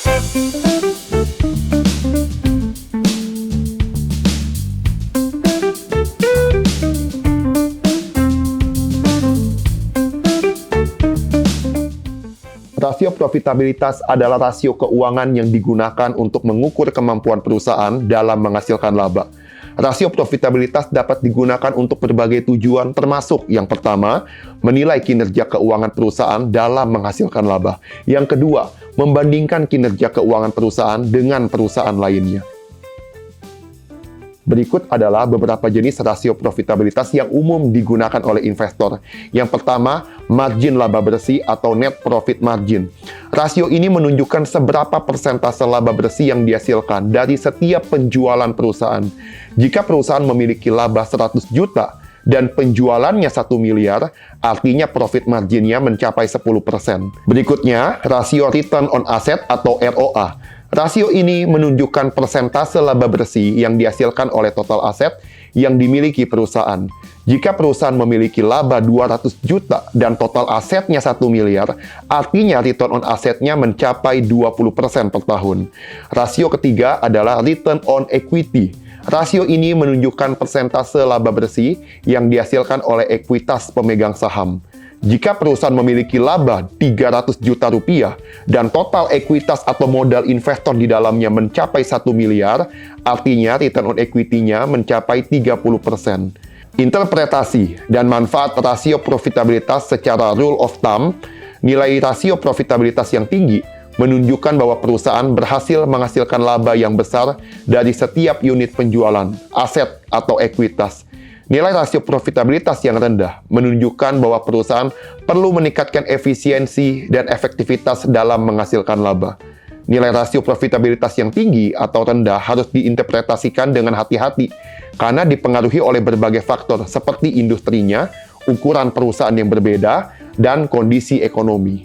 Rasio profitabilitas adalah rasio keuangan yang digunakan untuk mengukur kemampuan perusahaan dalam menghasilkan laba. Rasio profitabilitas dapat digunakan untuk berbagai tujuan, termasuk yang pertama, menilai kinerja keuangan perusahaan dalam menghasilkan laba. Yang kedua, membandingkan kinerja keuangan perusahaan dengan perusahaan lainnya. Berikut adalah beberapa jenis rasio profitabilitas yang umum digunakan oleh investor. Yang pertama, margin laba bersih atau net profit margin. Rasio ini menunjukkan seberapa persentase laba bersih yang dihasilkan dari setiap penjualan perusahaan. Jika perusahaan memiliki laba 100 juta dan penjualannya 1 miliar, artinya profit marginnya mencapai 10%. Berikutnya, rasio return on asset atau ROA. Rasio ini menunjukkan persentase laba bersih yang dihasilkan oleh total aset yang dimiliki perusahaan. Jika perusahaan memiliki laba 200 juta dan total asetnya 1 miliar, artinya return on asetnya mencapai 20% per tahun. Rasio ketiga adalah return on equity. Rasio ini menunjukkan persentase laba bersih yang dihasilkan oleh ekuitas pemegang saham. Jika perusahaan memiliki laba 300 juta rupiah dan total ekuitas atau modal investor di dalamnya mencapai 1 miliar, artinya return on equity-nya mencapai 30%. Interpretasi dan manfaat rasio profitabilitas secara rule of thumb, nilai rasio profitabilitas yang tinggi menunjukkan bahwa perusahaan berhasil menghasilkan laba yang besar dari setiap unit penjualan, aset atau ekuitas. Nilai rasio profitabilitas yang rendah menunjukkan bahwa perusahaan perlu meningkatkan efisiensi dan efektivitas dalam menghasilkan laba. Nilai rasio profitabilitas yang tinggi atau rendah harus diinterpretasikan dengan hati-hati karena dipengaruhi oleh berbagai faktor seperti industrinya, ukuran perusahaan yang berbeda, dan kondisi ekonomi.